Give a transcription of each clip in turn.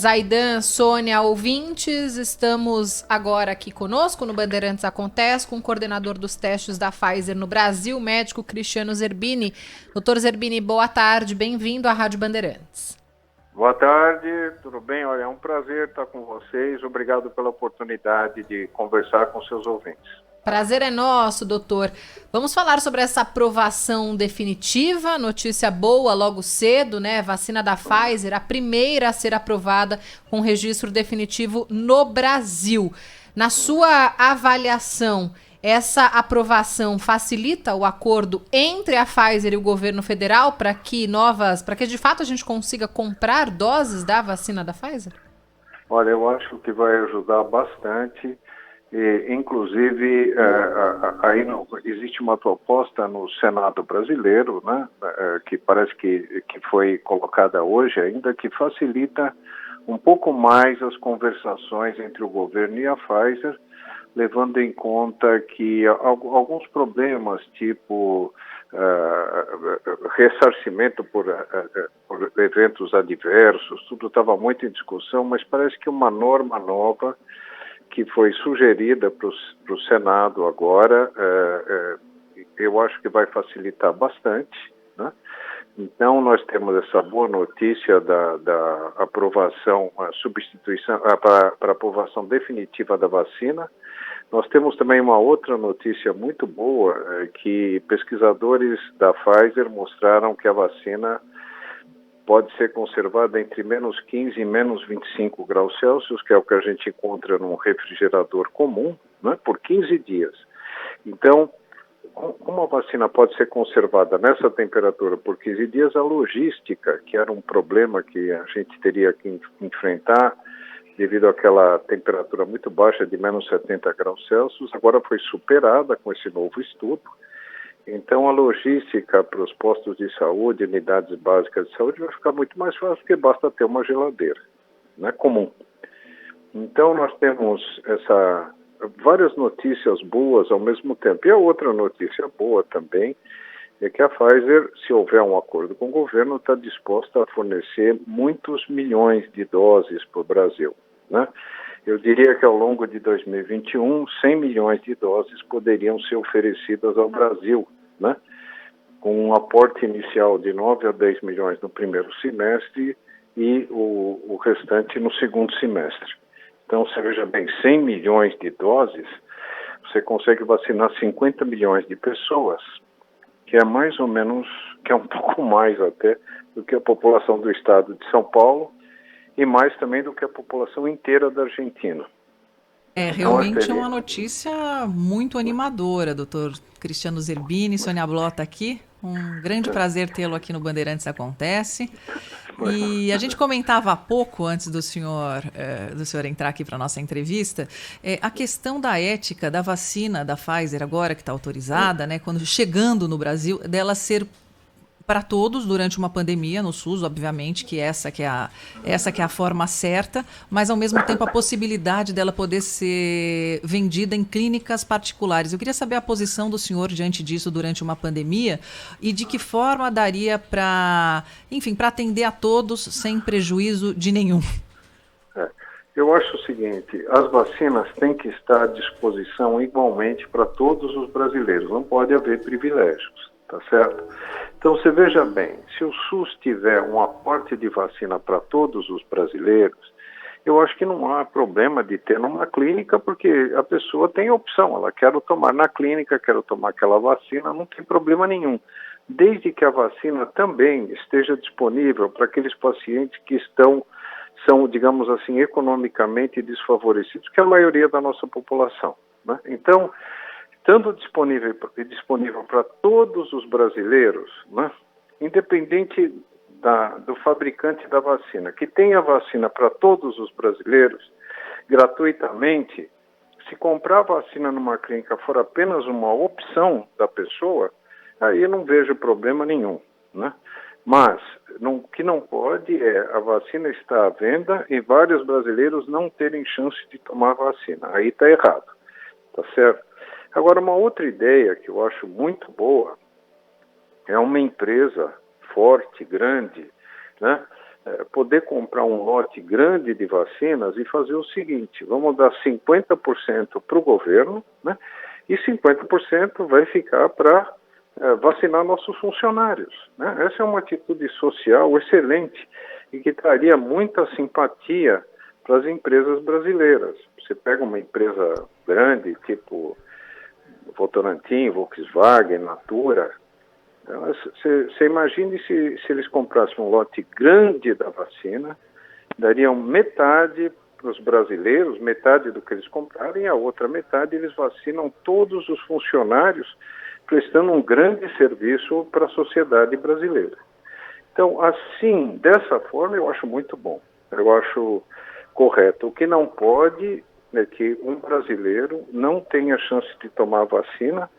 Zaidan, Sônia, ouvintes, estamos agora aqui conosco no Bandeirantes Acontece com o coordenador dos testes da Pfizer no Brasil, médico Cristiano Zerbini. Doutor Zerbini, boa tarde, bem-vindo à Rádio Bandeirantes. Boa tarde, tudo bem? Olha, é um prazer estar com vocês, obrigado pela oportunidade de conversar com seus ouvintes. Prazer é nosso, doutor. Vamos falar sobre essa aprovação definitiva, notícia boa logo cedo, né? Vacina da Pfizer, a primeira a ser aprovada com registro definitivo no Brasil. Na sua avaliação, essa aprovação facilita o acordo entre a Pfizer e o governo federal para que de fato a gente consiga comprar doses da vacina da Pfizer? Olha, eu acho que vai ajudar bastante. Inclusive, aí existe uma proposta no Senado brasileiro, né, que parece que foi colocada hoje ainda, que facilita um pouco mais as conversações entre o governo e a Pfizer, levando em conta que alguns problemas, tipo ressarcimento por eventos adversos, tudo estava muito em discussão, mas parece que uma norma nova que foi sugerida para o Senado agora, eu acho que vai facilitar bastante, né? Então, nós temos essa boa notícia da aprovação, a substituição, para aprovação definitiva da vacina. Nós temos também uma outra notícia muito boa, que pesquisadores da Pfizer mostraram que a vacina pode ser conservada entre menos 15 e menos 25 graus Celsius, que é o que a gente encontra num refrigerador comum, né, por 15 dias. Então, como a vacina pode ser conservada nessa temperatura por 15 dias, a logística, que era um problema que a gente teria que enfrentar devido àquela temperatura muito baixa de menos 70 graus Celsius, agora foi superada com esse novo estudo. Então, a logística para os postos de saúde, unidades básicas de saúde, vai ficar muito mais fácil, porque basta ter uma geladeira, né, comum. Então, nós temos várias notícias boas ao mesmo tempo. E a outra notícia boa também é que a Pfizer, se houver um acordo com o governo, está disposta a fornecer muitos milhões de doses para o Brasil, né? Eu diria que ao longo de 2021, 100 milhões de doses poderiam ser oferecidas ao Brasil, né? Com um aporte inicial de 9 a 10 milhões no primeiro semestre e o restante no segundo semestre. Então, você veja bem, 100 milhões de doses, você consegue vacinar 50 milhões de pessoas, que é mais ou menos, que é um pouco mais até do que a população do estado de São Paulo, e mais também do que a população inteira da Argentina. Realmente é uma notícia muito animadora, doutor Cristiano Zerbini, Sônia Blota aqui. Um grande prazer tê-lo aqui no Bandeirantes Acontece. E a gente comentava há pouco, antes do senhor entrar aqui para a nossa entrevista, a questão da ética da vacina da Pfizer agora, que está autorizada, né, quando chegando no Brasil, dela ser para todos durante uma pandemia no SUS, obviamente, que essa que é a forma certa, mas ao mesmo tempo a possibilidade dela poder ser vendida em clínicas particulares. Eu queria saber a posição do senhor diante disso durante uma pandemia e de que forma daria para atender a todos sem prejuízo de nenhum. Eu acho o seguinte, as vacinas têm que estar à disposição igualmente para todos os brasileiros, não pode haver privilégios, tá certo? Então, você veja bem, se o SUS tiver um aporte de vacina para todos os brasileiros, eu acho que não há problema de ter numa clínica, porque a pessoa tem opção, ela quer tomar na clínica, quer tomar aquela vacina, não tem problema nenhum. Desde que a vacina também esteja disponível para aqueles pacientes que são, digamos assim, economicamente desfavorecidos, que é a maioria da nossa população, né? Então, estando disponível para todos os brasileiros, né, independente do fabricante da vacina, que tenha vacina para todos os brasileiros, gratuitamente, se comprar vacina numa clínica for apenas uma opção da pessoa, aí eu não vejo problema nenhum, né? Mas o que não pode é a vacina estar à venda e vários brasileiros não terem chance de tomar a vacina. Aí está errado, tá certo? Agora, uma outra ideia que eu acho muito boa é uma empresa forte, grande, né, poder comprar um lote grande de vacinas e fazer o seguinte: vamos dar 50% para o governo, né, e 50% vai ficar para vacinar nossos funcionários, né? Essa é uma atitude social excelente e que traria muita simpatia para as empresas brasileiras. Você pega uma empresa grande, tipo Votorantim, Volkswagen, Natura. Você imagine se eles comprassem um lote grande da vacina, dariam metade para os brasileiros, metade do que eles compraram, e a outra metade eles vacinam todos os funcionários, prestando um grande serviço para a sociedade brasileira. Então, assim, dessa forma, eu acho muito bom, eu acho correto. O que não pode é que um brasileiro não tenha chance de tomar a vacina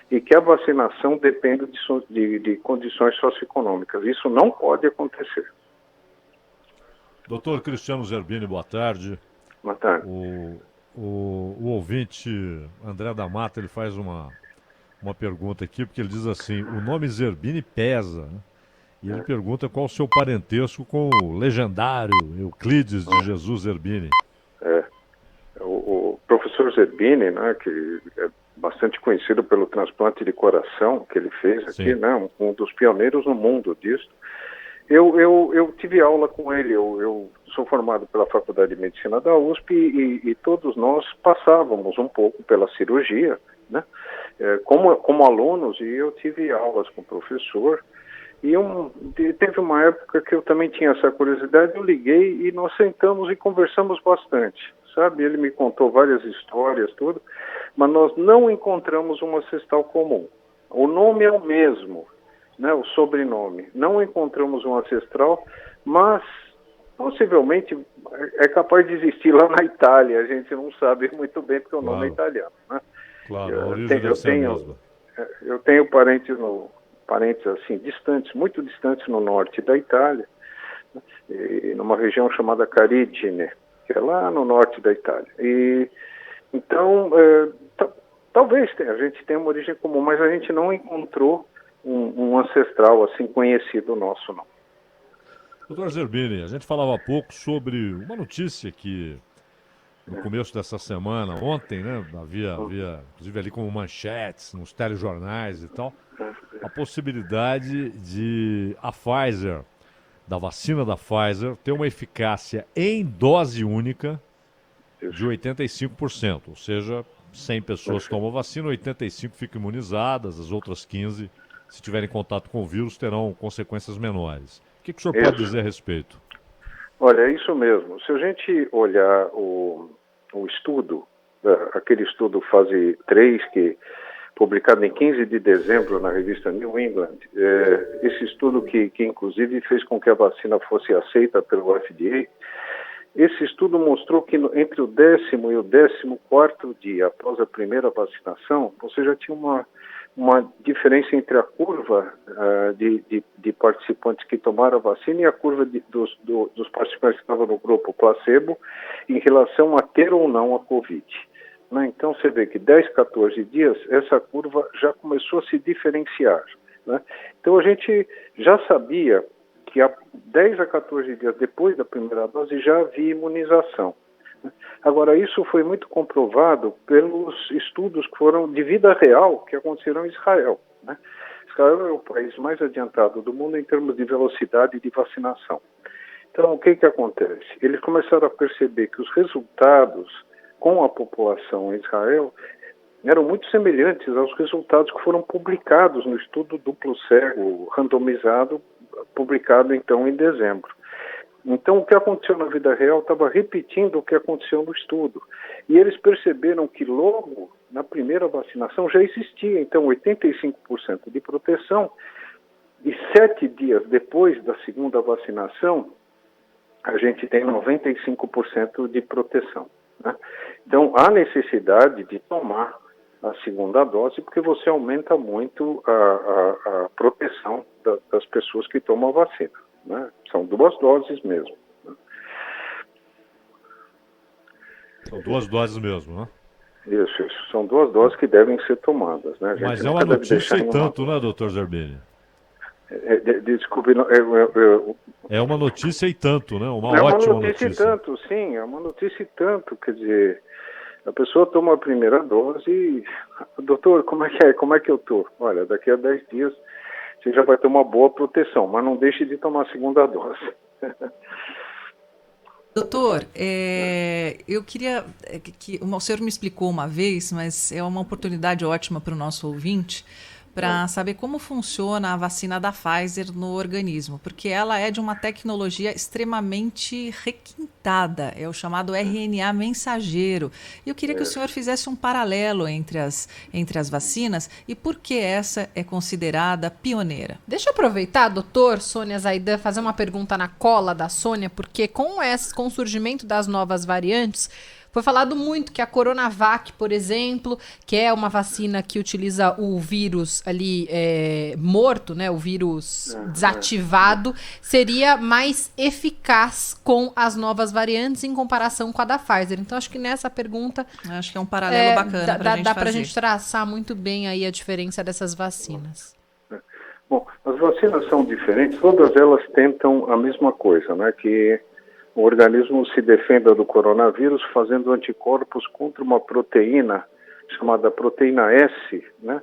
e que a vacinação dependa de condições socioeconômicas. Isso não pode acontecer. Doutor Cristiano Zerbini, boa tarde. Boa tarde. O ouvinte André da Mata, ele faz uma pergunta aqui, porque ele diz assim: o nome Zerbini pesa, né? E ele pergunta qual o seu parentesco com o legendário Euclides de Jesus Zerbini. O professor Zerbini, né, que é bastante conhecido pelo transplante de coração que ele fez aqui, né, um dos pioneiros no mundo disso. Eu tive aula com ele, eu sou formado pela Faculdade de Medicina da USP e todos nós passávamos um pouco pela cirurgia, né, como alunos, e eu tive aulas com o professor. E teve uma época que eu também tinha essa curiosidade, eu liguei e nós sentamos e conversamos bastante, sabe? Ele me contou várias histórias, tudo, mas nós não encontramos um ancestral comum. O nome é o mesmo, né? O sobrenome. Não encontramos um ancestral, mas possivelmente é capaz de existir lá na Itália. A gente não sabe muito bem porque o nome é italiano, né? Claro, a origem deve ser a mesma. Eu tenho parentes assim, distantes, muito distantes no norte da Itália, e numa região chamada Carigine, que é lá no norte da Itália. E então, talvez a gente tenha uma origem comum, mas a gente não encontrou um ancestral assim conhecido nosso, não. Doutor Zerbini, a gente falava há pouco sobre uma notícia que no começo dessa semana, ontem, né, havia inclusive ali como manchetes nos telejornais e tal, a possibilidade de a Pfizer, da vacina da Pfizer, ter uma eficácia em dose única de 85%, ou seja, 100 pessoas tomam a vacina, 85 ficam imunizadas, as outras 15, se tiverem contato com o vírus, terão consequências menores. O que o senhor pode dizer a respeito? Olha, é isso mesmo. Se a gente olhar o estudo, aquele estudo fase 3, publicado em 15 de dezembro na revista New England, esse estudo que inclusive fez com que a vacina fosse aceita pelo FDA, esse estudo mostrou que entre o 10º e o 14º dia após a primeira vacinação, você já tinha uma diferença entre a curva de participantes que tomaram a vacina e a curva dos participantes que estavam no grupo placebo em relação a ter ou não a Covid. Né? Então você vê que 10, 14 dias essa curva já começou a se diferenciar. Né? Então a gente já sabia que há 10 a 14 dias depois da primeira dose já havia imunização. Agora, isso foi muito comprovado pelos estudos que foram de vida real que aconteceram em Israel. Né? Israel é o país mais adiantado do mundo em termos de velocidade de vacinação. Então, o que acontece? Eles começaram a perceber que os resultados com a população em Israel eram muito semelhantes aos resultados que foram publicados no estudo duplo cego, randomizado, publicado então em dezembro. Então, o que aconteceu na vida real estava repetindo o que aconteceu no estudo. E eles perceberam que logo na primeira vacinação já existia, então, 85% de proteção. E 7 dias depois da segunda vacinação, a gente tem 95% de proteção. Né? Então, há necessidade de tomar a segunda dose, porque você aumenta muito a proteção das pessoas que tomam a vacina. Né? São 2 doses mesmo. Né? São 2 doses mesmo, né? Isso. São 2 doses que devem ser tomadas. Né? Mas é uma notícia e tanto, né, doutor Zerbini? Desculpe, É uma notícia e tanto, né? Uma é ótima uma notícia e notícia. tanto, sim, é uma notícia e tanto, quer dizer, a pessoa toma a primeira dose e, doutor, como é que é? Como é que eu tô? Olha, daqui a 10 dias você já vai ter uma boa proteção, mas não deixe de tomar a segunda dose. Doutor, eu queria que o senhor me explicou uma vez, mas é uma oportunidade ótima para o nosso ouvinte para saber como funciona a vacina da Pfizer no organismo, porque ela é de uma tecnologia extremamente requintada, é o chamado RNA mensageiro. E eu queria que o senhor fizesse um paralelo entre as vacinas e por que essa é considerada pioneira. Deixa eu aproveitar, doutor Sônia Zaidan, fazer uma pergunta na cola da Sônia, porque com o surgimento das novas variantes, foi falado muito que a Coronavac, por exemplo, que é uma vacina que utiliza o vírus ali morto, né, o vírus desativado, seria mais eficaz com as novas variantes em comparação com a da Pfizer. Então, acho que nessa pergunta... Acho que é um paralelo bacana para a gente fazer. Dá para a gente traçar muito bem aí a diferença dessas vacinas. Bom, as vacinas são diferentes, todas elas tentam a mesma coisa, né, que o organismo se defenda do coronavírus fazendo anticorpos contra uma proteína chamada proteína S, né,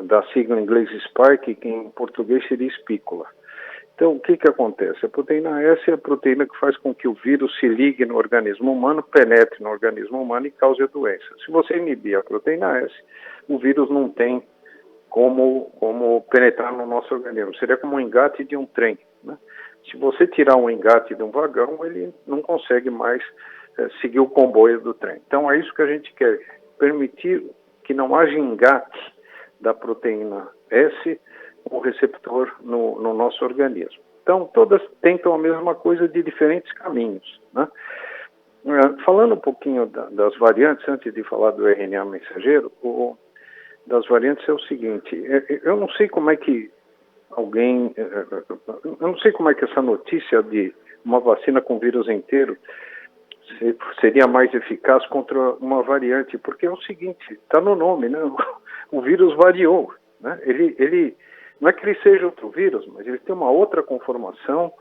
da sigla em inglês Spike, que em português seria espícula. Então, o que acontece? A proteína S é a proteína que faz com que o vírus se ligue no organismo humano, penetre no organismo humano e cause a doença. Se você inibir a proteína S, o vírus não tem como penetrar no nosso organismo. Seria como um engate de um trem, né? Se você tirar um engate de um vagão, ele não consegue mais seguir o comboio do trem. Então, é isso que a gente quer, permitir que não haja engate da proteína S com o receptor no nosso organismo. Então, todas tentam a mesma coisa de diferentes caminhos, né? Falando um pouquinho das variantes, antes de falar do RNA mensageiro, das variantes é o seguinte, eu não sei como é que eu não sei como é que essa notícia de uma vacina com vírus inteiro seria mais eficaz contra uma variante, porque é o seguinte, está no nome, né? O vírus variou, né? Ele não é que ele seja outro vírus, mas ele tem uma outra conformação,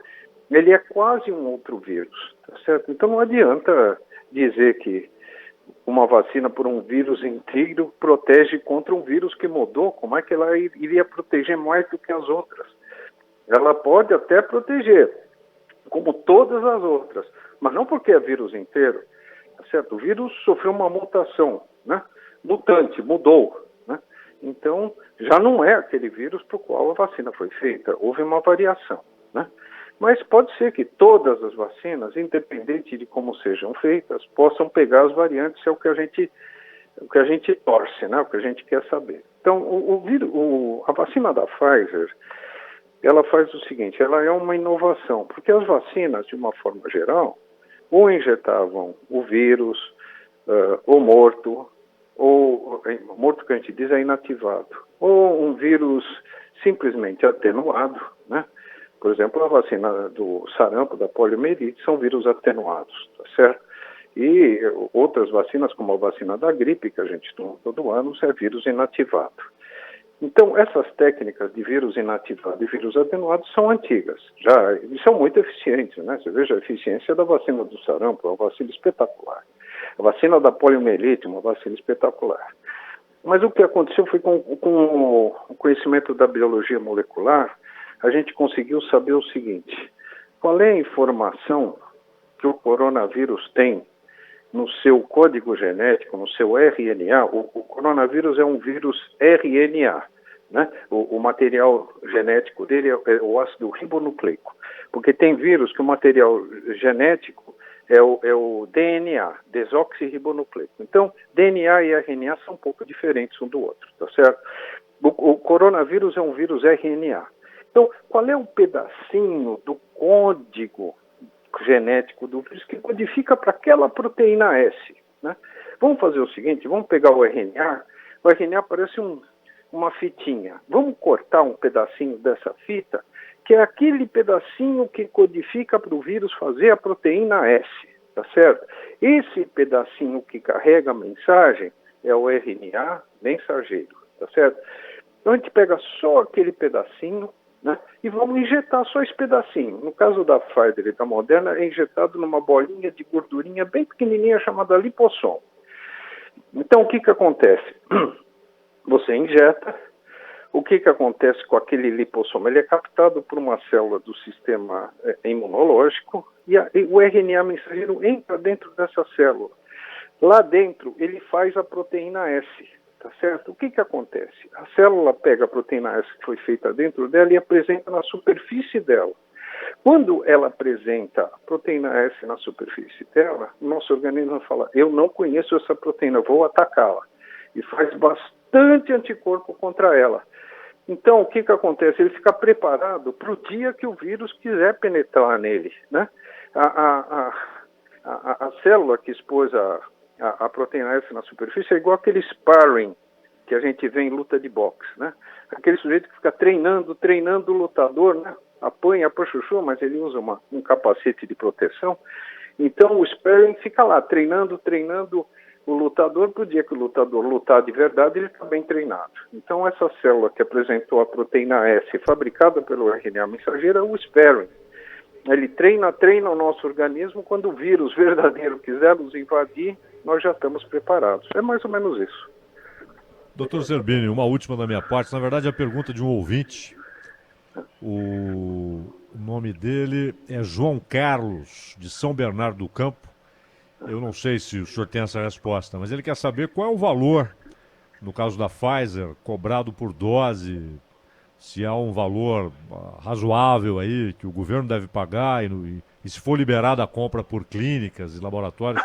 ele é quase um outro vírus, tá certo? Então não adianta dizer que uma vacina por um vírus inteiro protege contra um vírus que mudou. Como é que ela iria proteger mais do que as outras? Ela pode até proteger, como todas as outras, mas não porque é vírus inteiro, tá certo? O vírus sofreu uma mutação, né? Mutante, mudou, né? Então, já não é aquele vírus para o qual a vacina foi feita, houve uma variação, né? Mas pode ser que todas as vacinas, independente de como sejam feitas, possam pegar as variantes, é o que a gente torce, né? O que a gente quer saber. Então, a vacina da Pfizer, ela faz o seguinte, ela é uma inovação, porque as vacinas, de uma forma geral, ou injetavam o vírus, ou morto que a gente diz é inativado, ou um vírus simplesmente atenuado, né? Por exemplo, a vacina do sarampo, da poliomielite, são vírus atenuados, tá certo? E outras vacinas, como a vacina da gripe, que a gente toma todo ano, é vírus inativado. Então, essas técnicas de vírus inativado e vírus atenuado são antigas, e são muito eficientes, né? Você veja a eficiência da vacina do sarampo, é uma vacina espetacular. A vacina da poliomielite, uma vacina espetacular. Mas o que aconteceu foi com o conhecimento da biologia molecular, a gente conseguiu saber o seguinte, qual é a informação que o coronavírus tem no seu código genético, no seu RNA. O coronavírus é um vírus RNA, né? O material genético dele é o ácido ribonucleico, porque tem vírus que o material genético é o DNA, desoxirribonucleico. Então, DNA e RNA são um pouco diferentes um do outro, tá certo? O coronavírus é um vírus RNA. Então, qual é o pedacinho do código genético do vírus que codifica para aquela proteína S, né? Vamos fazer o seguinte, vamos pegar o RNA parece uma fitinha. Vamos cortar um pedacinho dessa fita, que é aquele pedacinho que codifica para o vírus fazer a proteína S, tá certo? Esse pedacinho que carrega a mensagem é o RNA mensageiro, tá certo? Então a gente pega só aquele pedacinho, né, e vamos injetar só esse pedacinho. No caso da Pfizer e da Moderna, é injetado numa bolinha de gordurinha bem pequenininha chamada lipossom. Então o que acontece? Você injeta, o que acontece com aquele lipossoma? Ele é captado por uma célula do sistema imunológico e o RNA mensageiro entra dentro dessa célula. Lá dentro ele faz a proteína S. Tá certo? O que acontece? A célula pega a proteína S que foi feita dentro dela e apresenta na superfície dela. Quando ela apresenta a proteína S na superfície dela, o nosso organismo fala, eu não conheço essa proteína, vou atacá-la. E faz bastante anticorpo contra ela. Então, o que acontece? Ele fica preparado para o dia que o vírus quiser penetrar nele, né? A célula que expôs a proteína S na superfície é igual aquele sparring que a gente vê em luta de boxe, né? Aquele sujeito que fica treinando o lutador, né? Apanha para chuchu, mas ele usa um capacete de proteção. Então o sparring fica lá, treinando o lutador, para o dia que o lutador lutar de verdade, ele está bem treinado. Então essa célula que apresentou a proteína S, fabricada pelo RNA mensageiro, é o sparring. Ele treina o nosso organismo, quando o vírus verdadeiro quiser nos invadir, nós já estamos preparados. É mais ou menos isso. Dr. Zerbini, uma última da minha parte, na verdade a pergunta de um ouvinte. O nome dele é João Carlos, de São Bernardo do Campo. Eu não sei se o senhor tem essa resposta, mas ele quer saber qual é o valor, no caso da Pfizer, cobrado por dose, se há um valor razoável aí que o governo deve pagar e se for liberada a compra por clínicas e laboratórios,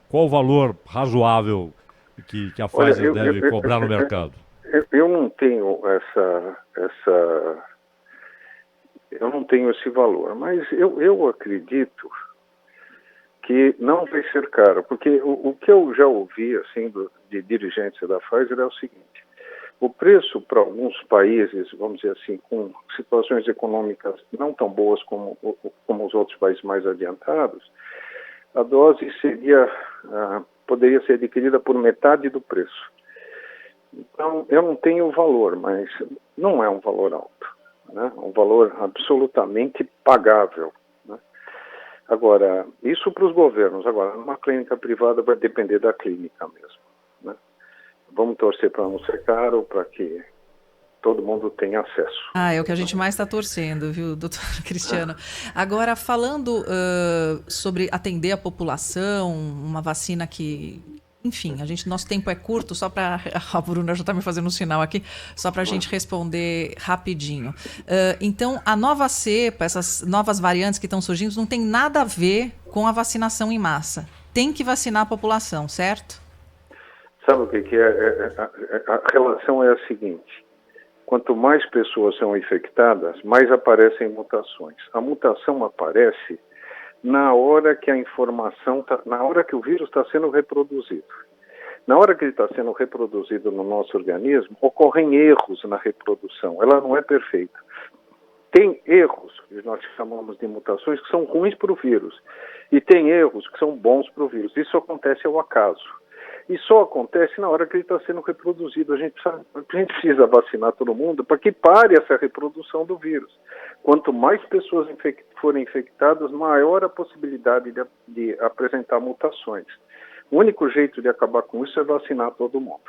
qual o valor razoável que a Pfizer deve cobrar no mercado? Eu não tenho eu não tenho esse valor, mas eu acredito que não vai ser caro, porque o que eu já ouvi assim de dirigentes da Pfizer é o seguinte: o preço para alguns países, vamos dizer assim, com situações econômicas não tão boas como os outros países mais adiantados, a dose poderia ser adquirida por metade do preço. Então, eu não tenho valor, mas não é um valor alto, né? É um valor absolutamente pagável, né? Agora, isso para os governos. Agora, numa clínica privada vai depender da clínica mesmo, né? Vamos torcer para não ser caro, para que todo mundo tenha acesso. É o que a gente mais está torcendo, viu, doutor Cristiano? Agora, falando sobre atender a população, uma vacina que... Enfim, nosso tempo é curto, só para... A Bruna já está me fazendo um sinal aqui, só para a gente responder rapidinho. Então, a nova cepa, essas novas variantes que estão surgindo, não tem nada a ver com a vacinação em massa. Tem que vacinar a população, certo? Sabe o que é? A relação é a seguinte: quanto mais pessoas são infectadas, mais aparecem mutações. A mutação aparece na hora que na hora que o vírus está sendo reproduzido. Na hora que ele está sendo reproduzido no nosso organismo, ocorrem erros na reprodução. Ela não é perfeita. Tem erros, que nós chamamos de mutações, que são ruins para o vírus. E tem erros que são bons para o vírus. Isso acontece ao acaso. E só acontece na hora que ele está sendo reproduzido. A gente precisa vacinar todo mundo para que pare essa reprodução do vírus. Quanto mais pessoas forem infectadas, maior a possibilidade de apresentar mutações. O único jeito de acabar com isso é vacinar todo mundo.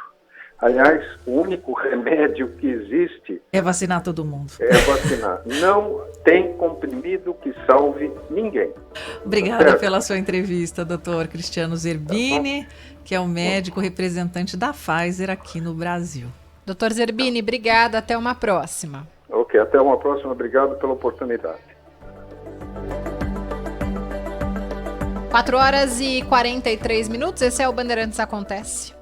Aliás, o único remédio que existe... É vacinar todo mundo. É vacinar. Não tem comprimido que salve ninguém. Obrigada pela sua entrevista, doutor Cristiano Zerbini, que é o médico representante da Pfizer aqui no Brasil. Doutor Zerbini, obrigada. Até uma próxima. Ok, até uma próxima. Obrigado pela oportunidade. 4 horas e 43 minutos. Esse é o Bandeirantes Acontece.